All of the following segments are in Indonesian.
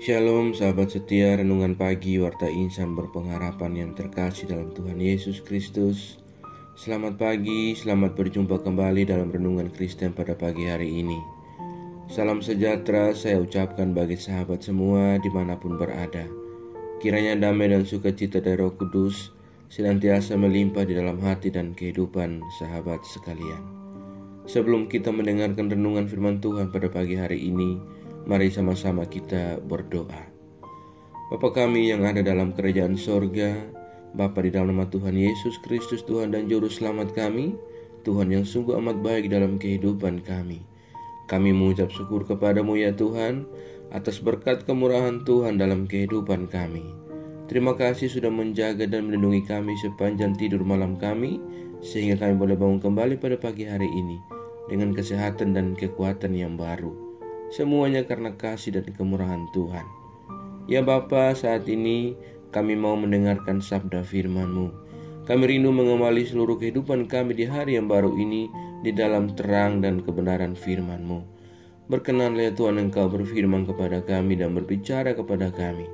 Shalom sahabat setia, renungan pagi Warta Insan berpengharapan yang terkasih dalam Tuhan Yesus Kristus. Selamat pagi, selamat berjumpa kembali dalam renungan Kristen pada pagi hari ini. Salam sejahtera saya ucapkan bagi sahabat semua dimanapun berada. Kiranya damai dan sukacita dari Roh Kudus senantiasa melimpah di dalam hati dan kehidupan sahabat sekalian. Sebelum kita mendengarkan renungan firman Tuhan pada pagi hari ini, mari sama-sama kita berdoa. Bapa kami yang ada dalam kerajaan sorga, Bapa di dalam nama Tuhan Yesus Kristus, Tuhan dan Juru Selamat kami, Tuhan yang sungguh amat baik dalam kehidupan kami. Kami mengucap syukur kepadamu ya Tuhan, atas berkat kemurahan Tuhan dalam kehidupan kami. Terima kasih sudah menjaga dan melindungi kami sepanjang tidur malam kami, sehingga kami boleh bangun kembali pada pagi hari ini dengan kesehatan dan kekuatan yang baru. Semuanya karena kasih dan kemurahan Tuhan. Ya Bapa, saat ini kami mau mendengarkan sabda firman-Mu. Kami rindu mengembali seluruh kehidupan kami di hari yang baru ini di dalam terang dan kebenaran firman-Mu. Berkenanlah ya Tuhan, Engkau berfirman kepada kami dan berbicara kepada kami.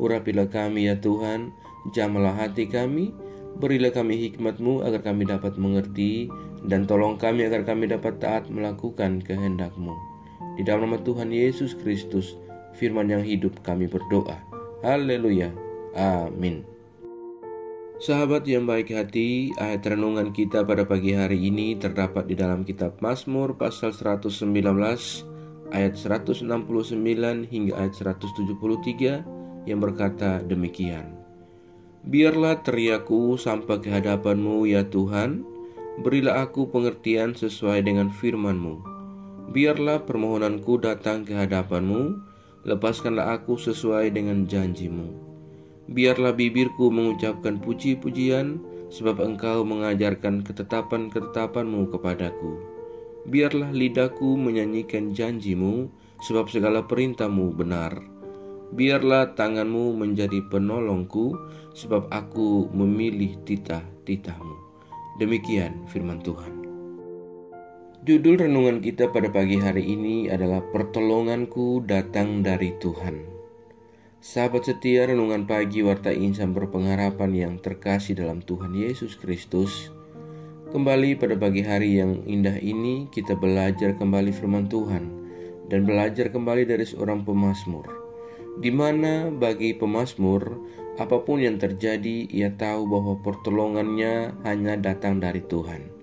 Urapilah kami ya Tuhan, jamahlah hati kami, berilah kami hikmat-Mu agar kami dapat mengerti, dan tolong kami agar kami dapat taat melakukan kehendak-Mu. Di dalam nama Tuhan Yesus Kristus, firman yang hidup kami berdoa. Haleluya. Amin. Sahabat yang baik hati, ayat renungan kita pada pagi hari ini terdapat di dalam kitab Mazmur pasal 119 ayat 169 hingga ayat 173 yang berkata demikian. Biarlah teriakku sampai ke hadapan-Mu ya Tuhan, berilah aku pengertian sesuai dengan firman-Mu. Biarlah permohonanku datang ke hadapan-Mu, lepaskanlah aku sesuai dengan janji-Mu. Biarlah bibirku mengucapkan puji-pujian, sebab Engkau mengajarkan ketetapan-ketetapan-Mu kepadaku. Biarlah lidahku menyanyikan janji-Mu, sebab segala perintah-Mu benar. Biarlah tangan-Mu menjadi penolongku, sebab aku memilih titah-titah-Mu. Demikian firman Tuhan. Judul renungan kita pada pagi hari ini adalah Pertolonganku datang dari Tuhan. Sahabat setia, renungan pagi Warta Insan berpengharapan yang terkasih dalam Tuhan Yesus Kristus. Kembali pada pagi hari yang indah ini, kita belajar kembali firman Tuhan dan belajar kembali dari seorang pemazmur, di mana bagi pemazmur, apapun yang terjadi, ia tahu bahwa pertolongannya hanya datang dari Tuhan.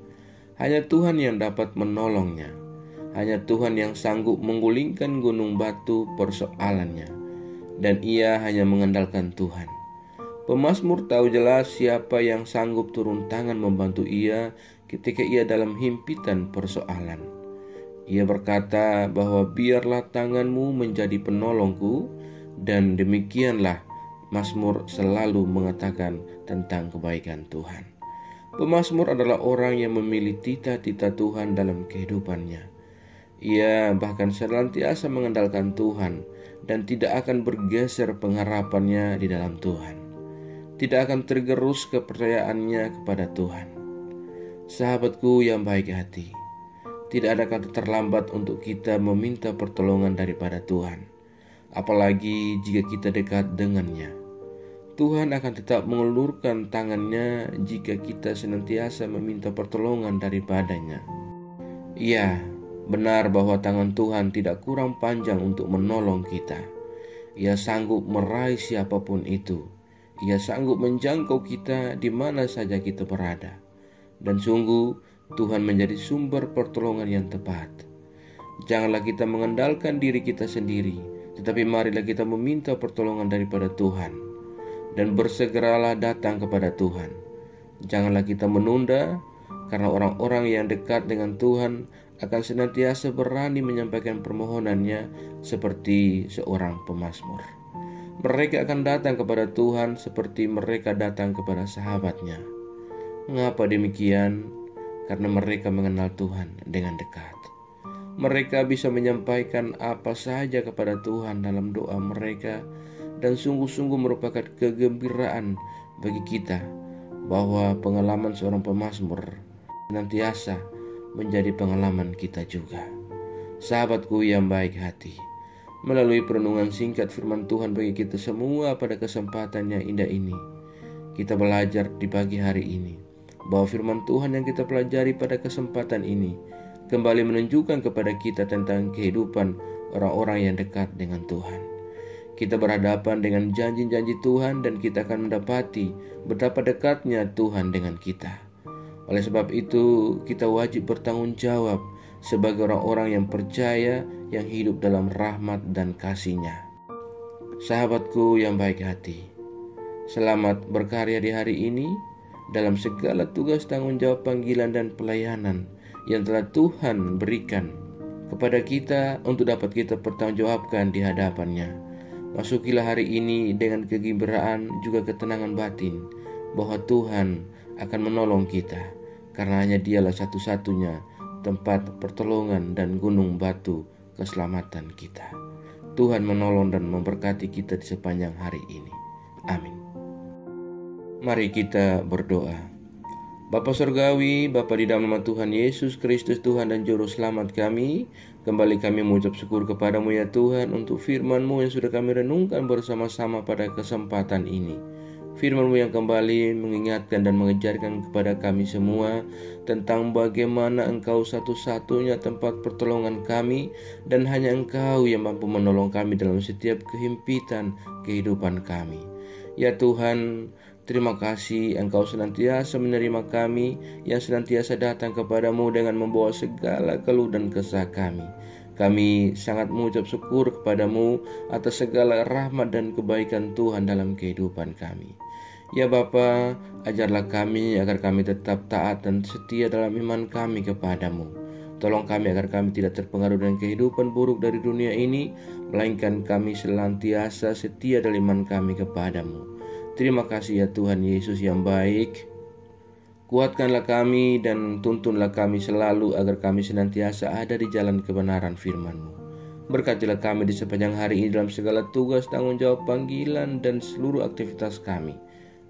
Hanya Tuhan yang dapat menolongnya. Hanya Tuhan yang sanggup menggulingkan gunung batu persoalannya. Dan ia hanya mengandalkan Tuhan. Pemazmur tahu jelas siapa yang sanggup turun tangan membantu ia ketika ia dalam himpitan persoalan. Ia berkata bahwa biarlah tangan-Mu menjadi penolongku, dan demikianlah Mazmur selalu mengatakan tentang kebaikan Tuhan. Pemazmur adalah orang yang memilih titah-titah Tuhan dalam kehidupannya. Ia bahkan senantiasa mengandalkan Tuhan dan tidak akan bergeser pengharapannya di dalam Tuhan. Tidak akan tergerus kepercayaannya kepada Tuhan. Sahabatku yang baik hati, tidak ada kata terlambat untuk kita meminta pertolongan daripada Tuhan. Apalagi jika kita dekat dengannya. Tuhan akan tetap mengulurkan tangannya jika kita senantiasa meminta pertolongan daripadanya. Ya, benar bahwa tangan Tuhan tidak kurang panjang untuk menolong kita. Ia sanggup meraih siapapun itu. Ia sanggup menjangkau kita di mana saja kita berada. Dan sungguh Tuhan menjadi sumber pertolongan yang tepat. Janganlah kita mengandalkan diri kita sendiri, tetapi marilah kita meminta pertolongan daripada Tuhan. Dan bersegeralah datang kepada Tuhan. Janganlah kita menunda, karena orang-orang yang dekat dengan Tuhan akan senantiasa berani menyampaikan permohonannya seperti seorang pemazmur. Mereka akan datang kepada Tuhan seperti mereka datang kepada sahabatnya. Mengapa demikian? Karena mereka mengenal Tuhan dengan dekat. Mereka bisa menyampaikan apa saja kepada Tuhan dalam doa mereka, dan sungguh-sungguh merupakan kegembiraan bagi kita bahwa pengalaman seorang pemazmur senantiasa menjadi pengalaman kita juga. Sahabatku yang baik hati, Melalui perenungan singkat firman Tuhan bagi kita semua pada kesempatan yang indah ini, kita belajar di pagi hari ini bahwa firman Tuhan yang kita pelajari pada kesempatan ini kembali menunjukkan kepada kita tentang kehidupan orang-orang yang dekat dengan Tuhan. Kita berhadapan dengan janji-janji Tuhan dan kita akan mendapati betapa dekatnya Tuhan dengan kita. Oleh sebab itu, kita wajib bertanggung jawab sebagai orang-orang yang percaya, yang hidup dalam rahmat dan kasih-Nya. Sahabatku yang baik hati, selamat berkarya di hari ini dalam segala tugas tanggung jawab panggilan dan pelayanan yang telah Tuhan berikan kepada kita untuk dapat kita pertanggungjawabkan di hadapan-Nya. Masukilah hari ini dengan kegembiraan juga ketenangan batin bahwa Tuhan akan menolong kita, karena hanya Dialah satu-satunya tempat pertolongan dan gunung batu keselamatan kita. Tuhan menolong dan memberkati kita di sepanjang hari ini. Amin. Mari kita berdoa. Bapa Surgawi, Bapa di dalam nama Tuhan Yesus Kristus, Tuhan dan Juru Selamat kami, kembali kami mengucap syukur kepadamu ya Tuhan untuk firman-Mu yang sudah kami renungkan bersama-sama pada kesempatan ini. Firman-Mu yang kembali mengingatkan dan mengejarkan kepada kami semua tentang bagaimana Engkau satu-satunya tempat pertolongan kami dan hanya Engkau yang mampu menolong kami dalam setiap kehimpitan kehidupan kami. Ya Tuhan, terima kasih Engkau senantiasa menerima kami yang senantiasa datang kepadamu dengan membawa segala keluh dan kesah kami. Kami sangat mengucap syukur kepadamu atas segala rahmat dan kebaikan Tuhan dalam kehidupan kami. Ya Bapa, ajarlah kami agar kami tetap taat dan setia dalam iman kami kepadamu. Tolong kami agar kami tidak terpengaruh dengan kehidupan buruk dari dunia ini, melainkan kami senantiasa setia dalam iman kami kepadamu. Terima kasih ya Tuhan Yesus yang baik. Kuatkanlah kami dan tuntunlah kami selalu agar kami senantiasa ada di jalan kebenaran firman-Mu. Berkatilah kami di sepanjang hari ini dalam segala tugas tanggung jawab panggilan dan seluruh aktivitas kami.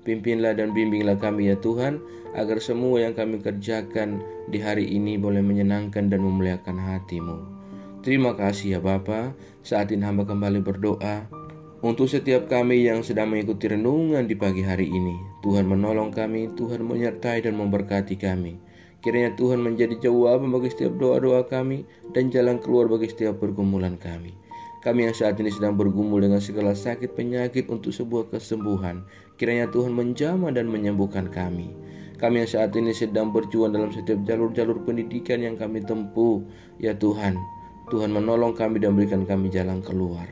Pimpinlah dan bimbinglah kami ya Tuhan, agar semua yang kami kerjakan di hari ini boleh menyenangkan dan memuliakan hati-Mu. Terima kasih ya Bapa. Saat ini hamba kembali berdoa untuk setiap kami yang sedang mengikuti renungan di pagi hari ini. Tuhan menolong kami, Tuhan menyertai dan memberkati kami. Kiranya Tuhan menjadi jawaban bagi setiap doa-doa kami dan jalan keluar bagi setiap pergumulan kami. Kami yang saat ini sedang bergumul dengan segala sakit penyakit untuk sebuah kesembuhan, kiranya Tuhan menjamah dan menyembuhkan kami. Kami yang saat ini sedang berjuang dalam setiap jalur-jalur pendidikan yang kami tempuh, ya Tuhan, Tuhan menolong kami dan berikan kami jalan keluar.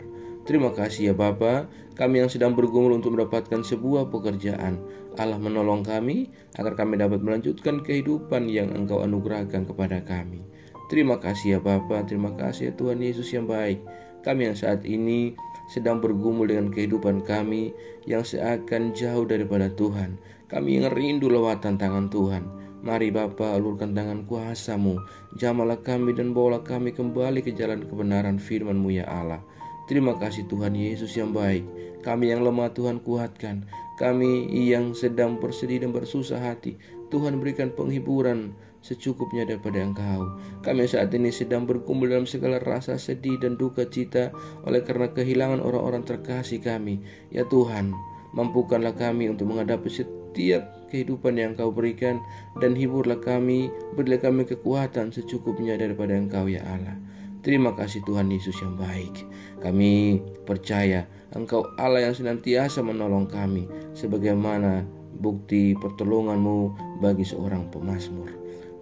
Terima kasih ya Bapa, kami yang sedang bergumul untuk mendapatkan sebuah pekerjaan, Allah menolong kami agar kami dapat melanjutkan kehidupan yang Engkau anugerahkan kepada kami. Terima kasih ya Bapa, terima kasih ya Tuhan Yesus yang baik. Kami yang saat ini sedang bergumul dengan kehidupan kami yang seakan jauh daripada Tuhan. Kami yang rindu lewatan tangan Tuhan. Mari Bapa, ulurkan tangan kuasa-Mu, jamahlah kami dan bawalah kami kembali ke jalan kebenaran firman-Mu ya Allah. Terima kasih Tuhan Yesus yang baik. Kami yang lemah Tuhan kuatkan. Kami yang sedang bersedih dan bersusah hati, Tuhan berikan penghiburan secukupnya daripada Engkau. Kami saat ini sedang berkumpul dalam segala rasa sedih dan duka cita oleh karena kehilangan orang-orang terkasih kami. Ya Tuhan, mampukanlah kami untuk menghadapi setiap kehidupan yang Engkau berikan, dan hiburlah kami, berilah kami kekuatan secukupnya daripada Engkau ya Allah. Terima kasih Tuhan Yesus yang baik. Kami percaya Engkau Allah yang senantiasa menolong kami, sebagaimana bukti pertolongan-Mu bagi seorang pemazmur.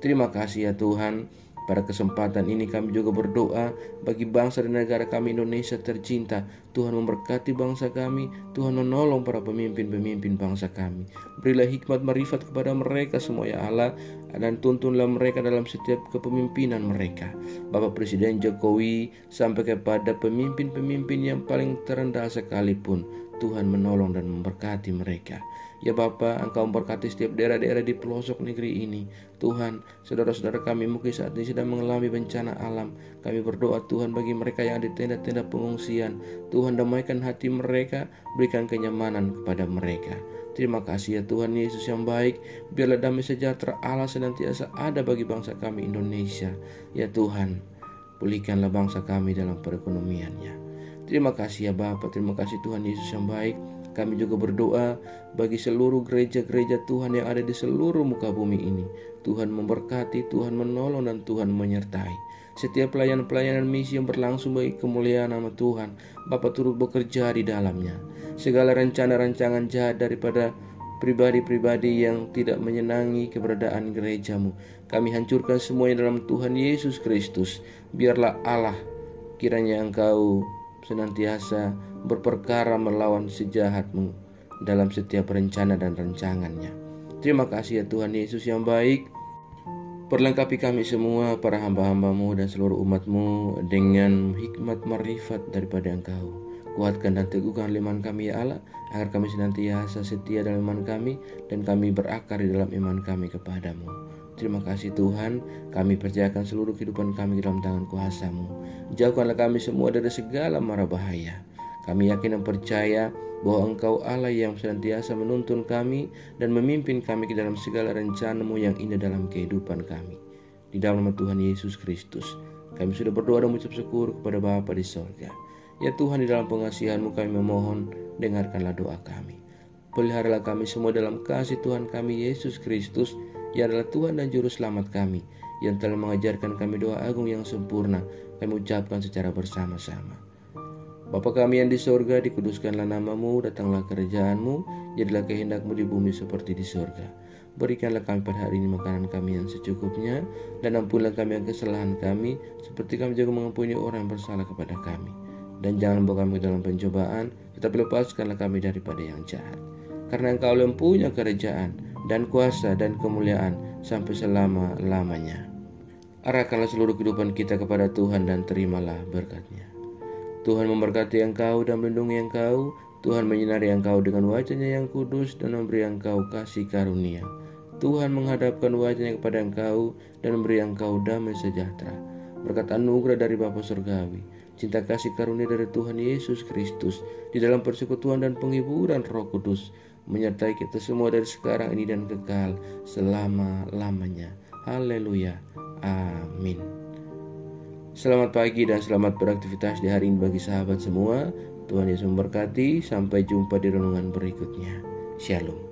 Terima kasih ya Tuhan. Pada kesempatan ini kami juga berdoa bagi bangsa dan negara kami Indonesia tercinta. Tuhan memberkati bangsa kami, Tuhan menolong para pemimpin-pemimpin bangsa kami. Berilah hikmat marifat kepada mereka semua ya Allah, dan tuntunlah mereka dalam setiap kepemimpinan mereka. Bapak Presiden Jokowi sampai kepada pemimpin-pemimpin yang paling terendah sekalipun, Tuhan menolong dan memberkati mereka. Ya Bapa, Engkau memberkati setiap daerah-daerah di pelosok negeri ini. Tuhan, saudara-saudara kami mungkin saat ini sedang mengalami bencana alam. Kami berdoa Tuhan bagi mereka yang ada di tenda-tenda pengungsian. Tuhan, damaikan hati mereka, berikan kenyamanan kepada mereka. Terima kasih ya Tuhan Yesus yang baik. Biarlah damai sejahtera Allah senantiasa ada bagi bangsa kami Indonesia. Ya Tuhan, pulihkanlah bangsa kami dalam perekonomiannya. Terima kasih ya Bapa, terima kasih Tuhan Yesus yang baik. Kami juga berdoa bagi seluruh gereja-gereja Tuhan yang ada di seluruh muka bumi ini. Tuhan memberkati, Tuhan menolong, dan Tuhan menyertai. Setiap pelayanan-pelayanan misi yang berlangsung bagi kemuliaan nama Tuhan, Bapa turut bekerja di dalamnya. Segala rencana-rancangan jahat daripada pribadi-pribadi yang tidak menyenangi keberadaan gerejamu, kami hancurkan semuanya dalam Tuhan Yesus Kristus. Biarlah Allah, kiranya Engkau senantiasa berperkara melawan si jahatmu dalam setiap rencana dan rancangannya. Terima kasih ya Tuhan Yesus yang baik. Perlengkapi kami semua, para hamba-hambamu dan seluruh umatmu dengan hikmat marifat daripada Engkau. Kuatkan dan teguhkan iman kami ya Allah, agar kami senantiasa setia dalam iman kami dan kami berakar di dalam iman kami kepadamu. Terima kasih Tuhan, kami percayakan seluruh kehidupan kami dalam tangan kuasa-Mu. Jauhkanlah kami semua dari segala mara bahaya. Kami yakin dan percaya bahwa Engkau Allah yang senantiasa menuntun kami dan memimpin kami ke dalam segala rencana-Mu yang indah dalam kehidupan kami. Di dalam nama Tuhan Yesus Kristus, kami sudah berdoa dan mengucap syukur kepada Bapa di sorga. Ya Tuhan, di dalam pengasihan-Mu kami memohon, dengarkanlah doa kami. Peliharalah kami semua dalam kasih Tuhan kami Yesus Kristus, yang adalah Tuhan dan Juru Selamat kami, yang telah mengajarkan kami doa agung yang sempurna, kami ucapkan secara bersama-sama. Bapa kami yang di sorga, dikuduskanlah nama-Mu, datanglah kerajaan-Mu, jadilah kehendak-Mu di bumi seperti di sorga. Berikanlah kami pada hari ini makanan kami yang secukupnya, dan ampunilah kami yang kesalahan kami, seperti kami juga mengampuni orang yang bersalah kepada kami. Dan jangan bawa kami ke dalam pencobaan, tetapi lepaskanlah kami daripada yang jahat. Karena Engkau yang punya kerajaan dan kuasa dan kemuliaan sampai selama-lamanya. Arahkanlah seluruh kehidupan kita kepada Tuhan dan terimalah berkat-Nya. Tuhan memberkati Engkau dan melindungi Engkau. Tuhan menyinari Engkau dengan wajah-Nya yang kudus dan memberi Engkau kasih karunia. Tuhan menghadapkan wajah-Nya kepada Engkau dan memberi Engkau damai sejahtera. Berkat anugerah dari Bapa Surgawi, cinta kasih karunia dari Tuhan Yesus Kristus, di dalam persekutuan dan penghiburan Roh Kudus, menyertai kita semua dari sekarang ini dan kekal selama-lamanya. Haleluya. Amin. Selamat pagi dan selamat beraktivitas di hari ini bagi sahabat semua. Tuhan Yesus memberkati. Sampai jumpa di renungan berikutnya. Shalom.